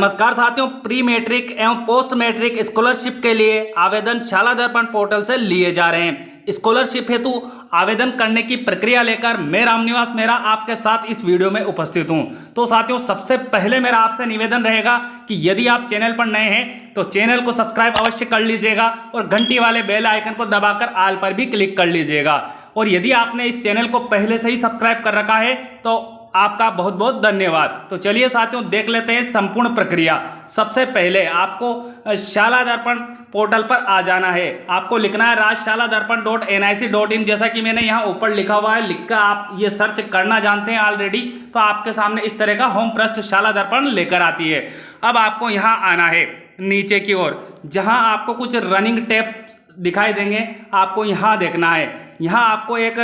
नमस्कार साथियों, pre matric एवं पोस्ट मैट्रिक स्कॉलरशिप के लिए आवेदन शाला दर्पण पोर्टल से लिए जा रहे हैं। स्कॉलरशिप हेतु आवेदन करने की प्रक्रिया लेकर मैं रामनिवास मेहरा आपके साथ इस वीडियो में उपस्थित हूं। तो साथियों, सबसे पहले मेरा आपसे निवेदन रहेगा कि यदि आप चैनल पर नए हैं तो चैनल को सब्सक्राइब अवश्य कर लीजिएगा और घंटी वाले बेल आइकन को दबाकर ऑल पर भी क्लिक कर लीजिएगा। और यदि आपने इस चैनल को पहले से ही सब्सक्राइब कर रखा है तो आपका बहुत बहुत धन्यवाद। तो चलिए साथियों, देख लेते हैं संपूर्ण प्रक्रिया। सबसे पहले आपको शाला दर्पण पोर्टल पर आ जाना है। आपको लिखना है rajshaladarpan.nic.in। जैसा कि मैंने यहाँ ऊपर लिखा हुआ है, लिखकर आप ये सर्च करना जानते हैं ऑलरेडी। तो आपके सामने इस तरह का होम पृष्ठ शाला दर्पण लेकर आती है। अब आपको यहाँ आना है नीचे की ओर, जहाँ आपको कुछ रनिंग टैब दिखाई देंगे, आपको यहाँ देखना है। यहाँ आपको एक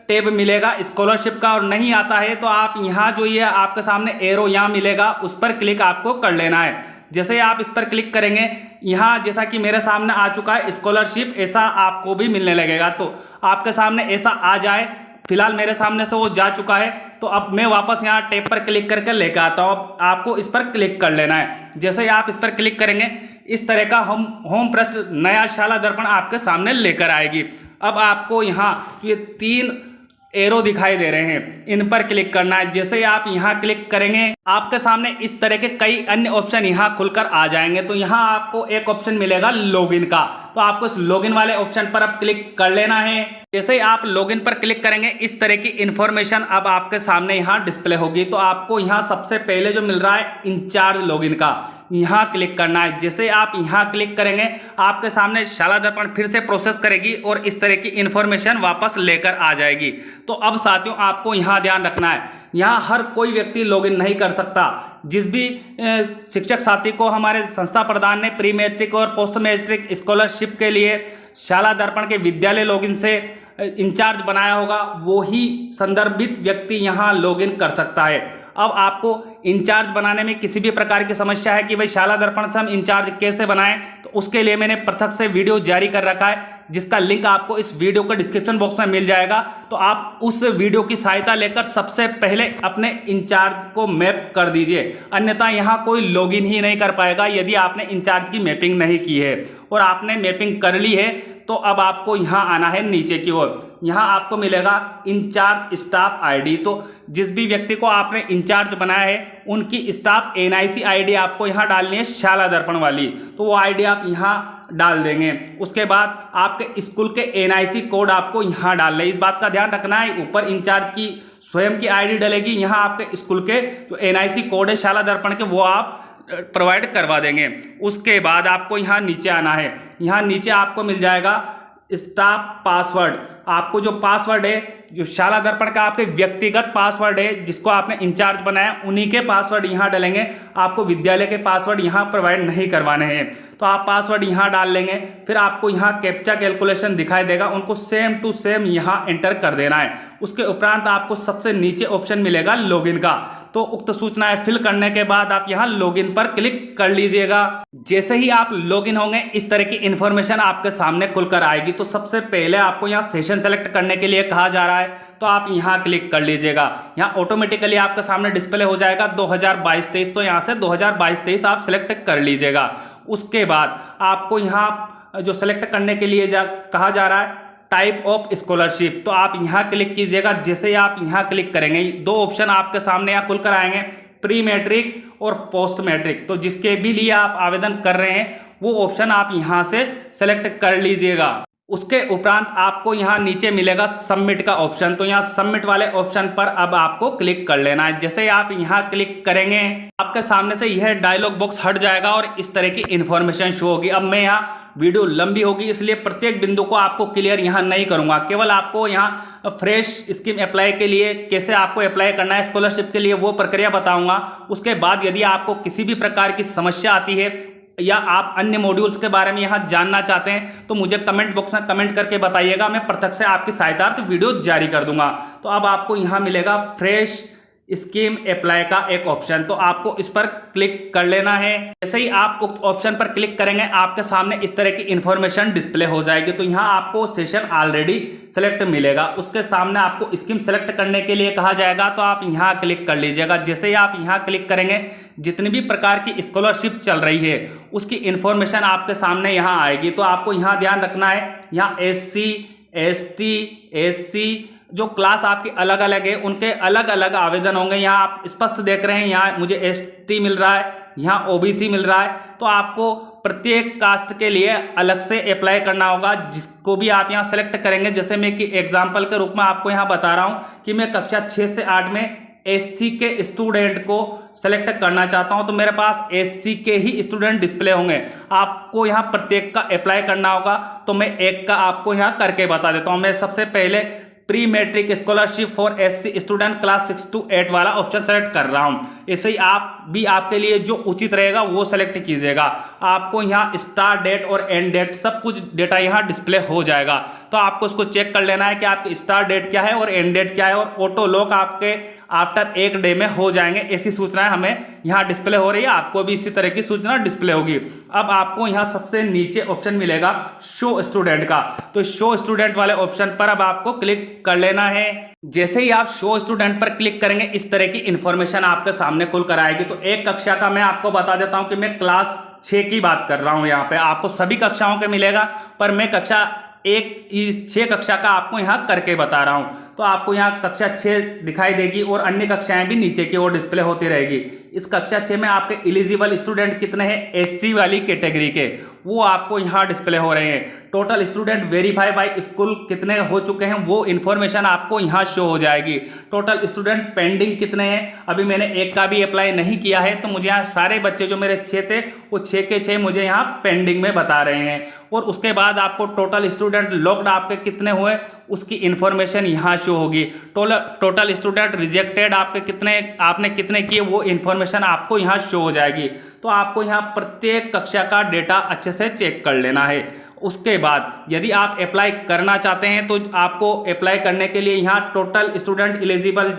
टैब मिलेगा स्कॉलरशिप का, और नहीं आता है तो आप यहाँ जो ये आपके सामने एरो यहाँ मिलेगा, उस पर क्लिक आपको कर लेना है। जैसे आप इस पर क्लिक करेंगे, यहाँ जैसा कि मेरे सामने आ चुका है स्कॉलरशिप, ऐसा आपको भी मिलने लगेगा। तो आपके सामने ऐसा आ जाए, फिलहाल मेरे सामने से वो जा चुका है। तो अब मैं वापस यहाँ टैब पर क्लिक करके लेकर आता हूँ। अब आपको इस पर क्लिक कर लेना है। जैसे ही आप इस पर क्लिक करेंगे, इस तरह का होम पृष्ठ नया शाला दर्पण आपके सामने लेकर आएगी। अब आपको यहाँ ये 3 एरो दिखाई दे रहे हैं, इन पर क्लिक करना है। जैसे ही आप यहाँ क्लिक करेंगे, आपके सामने इस तरह के कई अन्य ऑप्शन यहाँ खुलकर आ जाएंगे। तो यहाँ आपको एक ऑप्शन मिलेगा लॉगिन का, तो आपको इस लॉगिन वाले ऑप्शन पर अब क्लिक कर लेना है। जैसे ही आप लॉगिन पर क्लिक करेंगे, इस तरह की इंफॉर्मेशन अब आपके सामने यहाँ डिस्प्ले होगी। तो आपको यहाँ सबसे पहले जो मिल रहा है इंचार्ज लॉगिन का, यहाँ क्लिक करना है। जैसे आप यहाँ क्लिक करेंगे, आपके सामने शाला दर्पण फिर से प्रोसेस करेगी और इस तरह की इंफॉर्मेशन वापस लेकर आ जाएगी। तो अब साथियों, आपको यहाँ ध्यान रखना है, यहाँ हर कोई व्यक्ति लॉगिन नहीं कर सकता। जिस भी शिक्षक साथी को हमारे संस्था प्रधान ने प्री मैट्रिक और पोस्ट मैट्रिक स्कॉलरशिप के लिए शाला दर्पण के विद्यालय लॉगिन से इंचार्ज बनाया होगा, वो ही संदर्भित व्यक्ति यहाँ लॉगिन कर सकता है। अब आपको इंचार्ज बनाने में किसी भी प्रकार की समस्या है कि भाई शाला दर्पण से हम इंचार्ज कैसे बनाएं, तो उसके लिए मैंने पृथक से वीडियो जारी कर रखा है, जिसका लिंक आपको इस वीडियो के डिस्क्रिप्शन बॉक्स में मिल जाएगा। तो आप उस वीडियो की सहायता लेकर सबसे पहले अपने इंचार्ज को मैप कर दीजिए, अन्यथा यहाँ कोई लॉगिन ही नहीं कर पाएगा यदि आपने इंचार्ज की मैपिंग नहीं की है। और आपने मैपिंग कर ली है तो अब आपको यहाँ आना है नीचे की ओर। यहाँ आपको मिलेगा इंचार्ज स्टाफ आईडी। तो जिस भी व्यक्ति को आपने इंचार्ज बनाया है, उनकी स्टाफ एनआईसी आईडी आपको यहाँ डालनी है, शाला दर्पण वाली। तो वो आईडी आप यहाँ डाल देंगे। उसके बाद आपके स्कूल के एनआईसी कोड आपको यहाँ डालने, इस बात का ध्यान रखना है। ऊपर इंचार्ज की स्वयं की आईडी डलेगी, यहाँ आपके स्कूल के जो एनआईसी कोड है शाला दर्पण के, वो आप प्रोवाइड करवा देंगे। उसके बाद आपको यहाँ नीचे आना है। यहाँ नीचे आपको मिल जाएगा स्टाफ पासवर्ड। आपको जो पासवर्ड है, जो शाला दर्पण का आपके व्यक्तिगत पासवर्ड है, जिसको आपने इंचार्ज बनाया, उन्हीं के पासवर्ड यहाँ डालेंगे। आपको विद्यालय के पासवर्ड यहाँ प्रोवाइड नहीं करवाने हैं। तो आप पासवर्ड यहाँ डाल लेंगे। फिर आपको यहाँ कैप्चा कैलकुलेशन दिखाई देगा, उनको सेम टू सेम यहाँ एंटर कर देना है। उसके उपरांत आपको सबसे नीचे ऑप्शन मिलेगा लॉगिन का। तो उक्त सूचनाएं फिल करने के बाद आप यहाँ लॉगिन पर क्लिक कर लीजिएगा। जैसे ही आप लॉगिन होंगे, इस तरह की इंफॉर्मेशन आपके सामने खुलकर आएगी। तो सबसे पहले आपको यहाँ सेशन सेलेक्ट करने के लिए कहा जा रहा है, तो आप यहाँ क्लिक कर लीजिएगा। यहाँ ऑटोमेटिकली आपके सामने डिस्प्ले हो जाएगा 2022-23। तो यहाँ से 2022-23 आप सिलेक्ट कर लीजिएगा। उसके बाद आपको यहाँ जो सिलेक्ट करने के लिए कहा जा रहा है टाइप ऑफ स्कॉलरशिप, तो आप यहाँ क्लिक कीजिएगा। जैसे ही आप यहाँ क्लिक करेंगे, 2 ऑप्शन आपके सामने यहाँ खुलकर आएंगे, प्री मैट्रिक और पोस्ट मैट्रिक। तो जिसके भी लिए आप आवेदन कर रहे हैं, वो ऑप्शन आप यहाँ से सेलेक्ट कर लीजिएगा। उसके उपरांत आपको यहाँ नीचे मिलेगा सबमिट का ऑप्शन। तो यहाँ सबमिट वाले ऑप्शन पर अब आपको क्लिक कर लेना है। जैसे आप यहाँ क्लिक करेंगे, आपके सामने से यह डायलॉग बॉक्स हट जाएगा और इस तरह की इंफॉर्मेशन शो होगी। अब मैं यहाँ वीडियो लंबी होगी, इसलिए प्रत्येक बिंदु को आपको क्लियर यहाँ नहीं करूंगा। केवल आपको यहाँ फ्रेश स्कीम अप्लाई के लिए कैसे आपको अप्लाई करना है स्कॉलरशिप के लिए, वो प्रक्रिया बताऊंगा। उसके बाद यदि आपको किसी भी प्रकार की समस्या आती है या आप अन्य मॉड्यूल्स के बारे में यहाँ जानना चाहते हैं, तो मुझे कमेंट बॉक्स में कमेंट करके बताइएगा। मैं पृथक से आपकी सहायतार्थ वीडियो जारी कर दूंगा। तो अब आपको यहाँ मिलेगा फ्रेश स्कीम अप्लाई का एक ऑप्शन, तो आपको इस पर क्लिक कर लेना है। जैसे ही आप उक्त ऑप्शन पर क्लिक करेंगे आपके सामने इस तरह की इंफॉर्मेशन डिस्प्ले हो जाएगी। तो यहाँ आपको सेशन ऑलरेडी सेलेक्ट मिलेगा, उसके सामने आपको स्कीम सेलेक्ट करने के लिए कहा जाएगा, तो आप यहाँ क्लिक कर लीजिएगा। जैसे ही आप यहाँ क्लिक करेंगे जितनी भी प्रकार की स्कॉलरशिप चल रही है उसकी इंफॉर्मेशन आपके सामने यहाँ आएगी। तो आपको यहाँ ध्यान रखना है, यहाँ SC ST SC जो क्लास आपकी अलग अलग है उनके अलग अलग आवेदन होंगे। यहाँ आप स्पष्ट देख रहे हैं, यहाँ मुझे ST मिल रहा है, यहाँ OBC मिल रहा है। तो आपको प्रत्येक कास्ट के लिए अलग से अप्लाई करना होगा, जिसको भी आप यहाँ सेलेक्ट करेंगे। जैसे मैं कि एग्जाम्पल के रूप में आपको यहाँ बता रहा हूँ कि मैं कक्षा 6 से 8 में SC के स्टूडेंट को सेलेक्ट करना चाहता हूं, तो मेरे पास SC के ही स्टूडेंट डिस्प्ले होंगे। आपको यहां प्रत्येक का अप्लाई करना होगा, तो मैं एक का आपको यहां करके बता देता हूं। मैं सबसे पहले pre matric scholarship for SC student class 6 to 8 वाला ऑप्शन सेलेक्ट कर रहा हूं। ऐसे ही आप भी आपके लिए जो उचित रहेगा वो सेलेक्ट कीजिएगा। आपको यहाँ स्टार्ट डेट और एंड डेट सब कुछ डेटा यहाँ डिस्प्ले हो जाएगा। तो आपको उसको चेक कर लेना है कि आपकी स्टार्ट डेट क्या है और एंड डेट क्या है, और ऑटो लॉक आपके आफ्टर 1 डे में हो जाएंगे। ऐसी सूचनाएं हमें यहाँ डिस्प्ले हो रही है, आपको भी इसी तरह की सूचना डिस्प्ले होगी। अब आपको यहाँ सबसे नीचे ऑप्शन मिलेगा शो स्टूडेंट का, तो शो स्टूडेंट वाले ऑप्शन पर अब आपको क्लिक कर लेना है। जैसे ही आप शो स्टूडेंट पर क्लिक करेंगे इस तरह की इंफॉर्मेशन आपके सामने खुलकर आएगी। तो एक कक्षा का मैं आपको बता देता हूं कि मैं क्लास 6 की बात कर रहा हूं। यहाँ पे आपको सभी कक्षाओं के मिलेगा, पर मैं कक्षा 6 कक्षा का आपको यहाँ करके बता रहा हूं। तो आपको यहाँ कक्षा 6 दिखाई देगी और अन्य कक्षाएं भी नीचे की ओर डिस्प्ले होती रहेगी। इस कक्षा 6 में आपके एलिजिबल स्टूडेंट कितने हैं SC वाली कैटेगरी के, वो आपको यहाँ डिस्प्ले हो रहे हैं। Total student verify by school कितने हो चुके हैं वो इन्फॉर्मेशन आपको यहाँ शो हो जाएगी। टोटल स्टूडेंट पेंडिंग कितने हैं, अभी मैंने एक का भी अप्लाई नहीं किया है, तो मुझे यहाँ सारे बच्चे जो मेरे 6 थे वो 6 के 6 मुझे यहाँ पेंडिंग में बता रहे हैं। और उसके बाद आपको टोटल स्टूडेंट लॉक्ड आपके कितने हुए उसकी इंफॉर्मेशन यहाँ शो होगी। टोटल स्टूडेंट रिजेक्टेड आपने कितने किए वो इन्फॉर्मेशन आपको यहाँ शो हो जाएगी। तो आपको यहाँ प्रत्येक कक्षा का डेटा अच्छे से चेक कर लेना है। उसके बाद यदि आप अप्लाई करना चाहते हैं तो आपको अप्लाई करने के लिए यहाँ टोटल स्टूडेंट एलिजिबल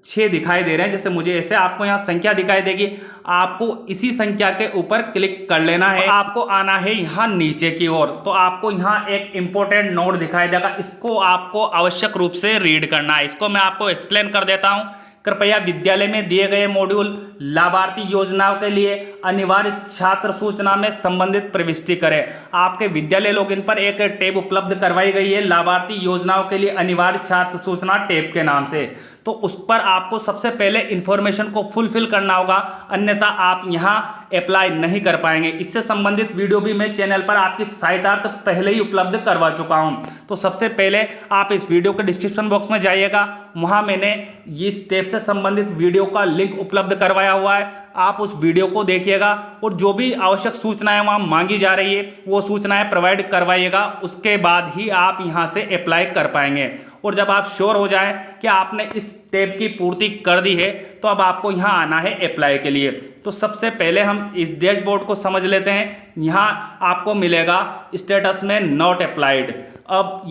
6 दिखाई दे रहे हैं। जैसे मुझे ऐसे आपको यहाँ संख्या दिखाई देगी, आपको इसी संख्या के ऊपर क्लिक कर लेना है। आपको आना है यहाँ नीचे की ओर, तो आपको यहाँ एक इंपॉर्टेंट नोट दिखाई देगा, इसको आपको आवश्यक रूप से रीड करना है। इसको मैं आपको एक्सप्लेन कर देता हूँ। कृपया विद्यालय में दिए गए मॉड्यूल लाभार्थी योजनाओं के लिए अनिवार्य छात्र सूचना में संबंधित प्रविष्टि करें। आपके विद्यालय लॉगिन पर एक टैब उपलब्ध करवाई गई है लाभार्थी योजनाओं के लिए अनिवार्य छात्र सूचना टैब के नाम से। तो उस पर आपको सबसे पहले इंफॉर्मेशन को फुलफिल करना होगा, अन्यथा आप यहाँ अप्लाई नहीं कर पाएंगे। इससे संबंधित वीडियो भी मैं चैनल पर आपकी सहायतार्थ पहले ही उपलब्ध करवा चुका हूँ। तो सबसे पहले आप इस वीडियो के डिस्क्रिप्शन बॉक्स में जाइएगा, वहाँ मैंने इस स्टेप से संबंधित वीडियो का लिंक उपलब्ध करवाया हुआ है। आप उस वीडियो को देखिएगा और जो भी आवश्यक सूचनाएं वहाँ मांगी जा रही है वो सूचनाएं प्रोवाइड करवाइएगा। उसके बाद ही आप यहाँ से अप्लाई कर पाएंगे। और जब आप श्योर हो जाए कि आपने इस स्टेप की पूर्ति कर दी है तो अब आपको यहाँ आना है अप्लाई के लिए। तो सबसे पहले हम इस डैशबोर्ड को समझ लेते हैं। यहाँ आपको मिलेगा स्टेटस में नॉट अप्लाइड। अब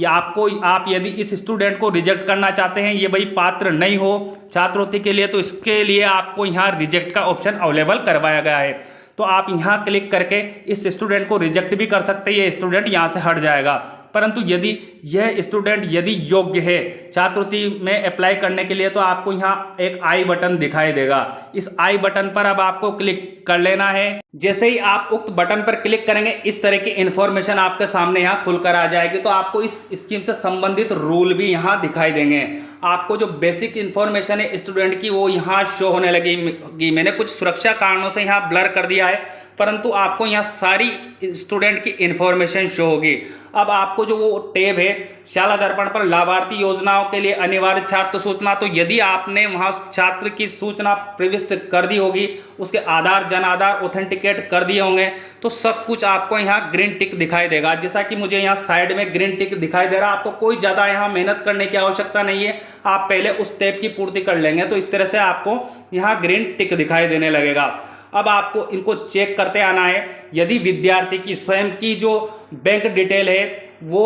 आप यदि इस स्टूडेंट को रिजेक्ट करना चाहते हैं, ये भाई पात्र नहीं हो छात्रवृत्ति के लिए, तो इसके लिए आपको यहाँ रिजेक्ट का ऑप्शन अवेलेबल करवाया गया है। तो आप यहाँ क्लिक करके इस स्टूडेंट को रिजेक्ट भी कर सकते हैं, ये स्टूडेंट यहाँ से हट जाएगा। परंतु यदि यह स्टूडेंट यदि योग्य है छात्रवृत्ति में अप्लाई करने के लिए, तो आपको यहाँ एक आई बटन दिखाई देगा। इस आई बटन पर अब आपको क्लिक कर लेना है। जैसे ही आप उक्त बटन पर क्लिक करेंगे इस तरह की इंफॉर्मेशन आपके सामने यहाँ खुलकर आ जाएगी। तो आपको इस स्कीम से संबंधित रूल भी यहाँ दिखाई देंगे। आपको जो बेसिक इंफॉर्मेशन है स्टूडेंट की वो यहाँ शो होने लगेगी। मैंने कुछ सुरक्षा कारणों से यहाँ ब्लर कर दिया है, परंतु आपको यहाँ सारी स्टूडेंट की इंफॉर्मेशन शो होगी। अब आपको जो वो टैब है शाला दर्पण पर लाभार्थी योजनाओं के लिए अनिवार्य छात्र सूचना, तो यदि आपने वहाँ छात्र की सूचना प्रविष्ट कर दी होगी, उसके आधार जन आधार ऑथेंटिकेट कर दिए होंगे, तो सब कुछ आपको यहाँ ग्रीन टिक दिखाई देगा। जैसा कि मुझे यहाँ साइड में ग्रीन टिक दिखाई दे रहा है। आपको कोई ज़्यादा यहाँ मेहनत करने की आवश्यकता नहीं है, आप पहले उस टैब की पूर्ति कर लेंगे तो इस तरह से आपको यहाँ ग्रीन टिक दिखाई देने लगेगा। अब आपको इनको चेक करते आना है। यदि विद्यार्थी की स्वयं की जो बैंक डिटेल है वो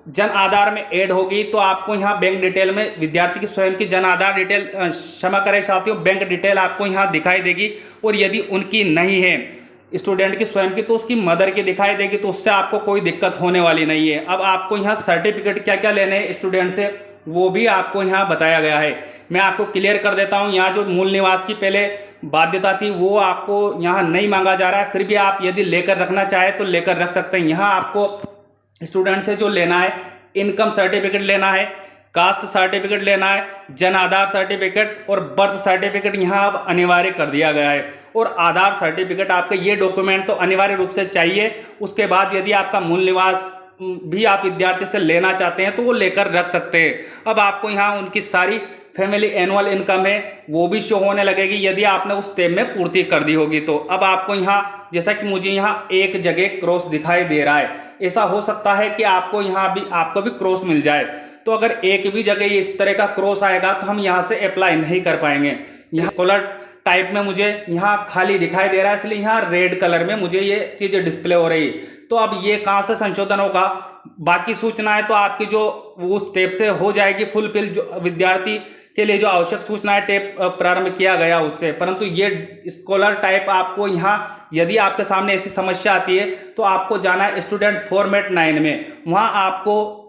जन आधार में ऐड होगी तो आपको यहाँ बैंक डिटेल में विद्यार्थी की स्वयं की जन आधार डिटेल, क्षमा करें साथियों, बैंक डिटेल आपको यहाँ दिखाई देगी। और यदि उनकी नहीं है स्टूडेंट की स्वयं की तो उसकी मदर की दिखाई देगी, तो उससे आपको कोई दिक्कत होने वाली नहीं है। अब आपको यहाँ सर्टिफिकेट क्या क्या लेने हैं स्टूडेंट से वो भी आपको यहाँ बताया गया है। मैं आपको क्लियर कर देता हूँ, यहाँ जो मूल निवास की पहले बाध्यता थी वो आपको यहाँ नहीं मांगा जा रहा है, फिर भी आप यदि लेकर रखना चाहे तो लेकर रख सकते हैं। यहाँ आपको स्टूडेंट से जो लेना है, इनकम सर्टिफिकेट लेना है, कास्ट सर्टिफिकेट लेना है, जन आधार सर्टिफिकेट और बर्थ सर्टिफिकेट यहाँ अब अनिवार्य कर दिया गया है। और आधार सर्टिफिकेट आपके ये डॉक्यूमेंट तो अनिवार्य रूप से चाहिए। उसके बाद यदि आपका मूल निवास भी आप विद्यार्थी से लेना चाहते हैं तो वो लेकर रख सकते हैं। अब आपको यहाँ उनकी सारी फैमिली एनुअल इनकम है वो भी शो होने लगेगी यदि आपने उस टेब में पूर्ति कर दी होगी तो। अब आपको यहाँ, जैसा कि मुझे यहाँ एक जगह क्रॉस दिखाई दे रहा है, ऐसा हो सकता है कि आपको यहाँ भी आपको भी क्रॉस मिल जाए। तो अगर एक भी जगह इस तरह का क्रॉस आएगा तो हम यहाँ से अप्लाई नहीं कर पाएंगे। यहाँ स्कॉलर टाइप में मुझे यहाँ खाली दिखाई दे रहा है, इसलिए यहाँ रेड कलर में मुझे ये चीज़ डिस्प्ले हो रही। तो अब ये कहाँ से संशोधन होगा, बाकी सूचनाएं तो आपकी जो उस टेप से हो जाएगी फुलफिल, जो विद्यार्थी के लिए जो आवश्यक सूचनाएं टेप प्रारंभ किया गया उससे। परंतु ये स्कॉलर टाइप आपको यहाँ, यदि आपके सामने ऐसी समस्या आती है तो आपको जाना है स्टूडेंट फॉर्मेट 9 में। वहाँ आपको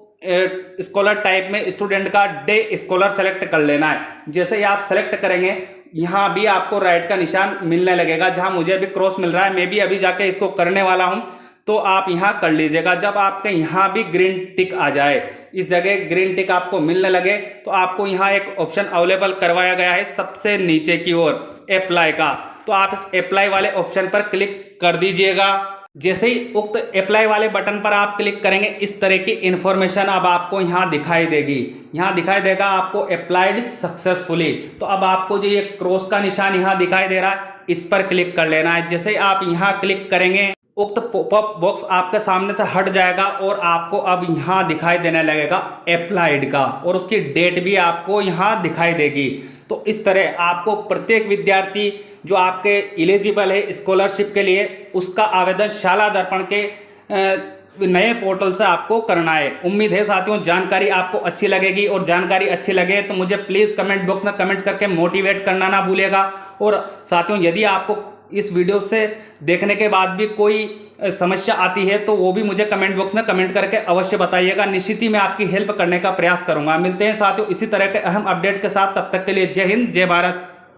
स्कॉलर टाइप में स्टूडेंट का डे स्कॉलर सेलेक्ट कर लेना है। जैसे ही आप सेलेक्ट करेंगे यहाँ भी आपको राइट का निशान मिलने लगेगा, जहाँ मुझे अभी क्रॉस मिल रहा है, मैं भी अभी जाके इसको करने वाला हूँ, तो आप यहाँ कर लीजिएगा। जब आपके यहाँ भी ग्रीन टिक आ जाए, इस जगह ग्रीन टिक आपको मिलने लगे तो आपको यहाँ एक ऑप्शन अवेलेबल करवाया गया है सबसे नीचे की ओर अप्लाई का, तो आप इस अप्लाई वाले ऑप्शन पर क्लिक कर दीजिएगा। जैसे ही उक्त अप्लाई वाले बटन पर आप क्लिक करेंगे इस तरह की इंफॉर्मेशन अब आपको यहाँ दिखाई देगी। यहाँ दिखाई देगा आपको अप्लाइड सक्सेसफुली। तो अब आपको जो ये क्रॉस का निशान यहाँ दिखाई दे रहा है इस पर क्लिक कर लेना है। जैसे ही आप यहाँ क्लिक करेंगे उक्त पॉपअप बॉक्स आपके सामने से हट जाएगा और आपको अब यहाँ दिखाई देने लगेगा अप्लाइड का, और उसकी डेट भी आपको यहाँ दिखाई देगी। तो इस तरह आपको प्रत्येक विद्यार्थी जो आपके एलिजिबल है स्कॉलरशिप के लिए, उसका आवेदन शाला दर्पण के नए पोर्टल से आपको करना है। उम्मीद है साथियों जानकारी आपको अच्छी लगेगी, और जानकारी अच्छी लगे तो मुझे प्लीज़ कमेंट बॉक्स में कमेंट करके मोटिवेट करना ना भूलिएगा। और साथियों यदि आपको इस वीडियो से देखने के बाद भी कोई समस्या आती है तो वो भी मुझे कमेंट बॉक्स में कमेंट करके अवश्य बताइएगा। निश्चित ही मैं आपकी हेल्प करने का प्रयास करूंगा। मिलते हैं साथियों इसी तरह के अहम अपडेट के साथ, तब तक के लिए जय हिंद जय भारत।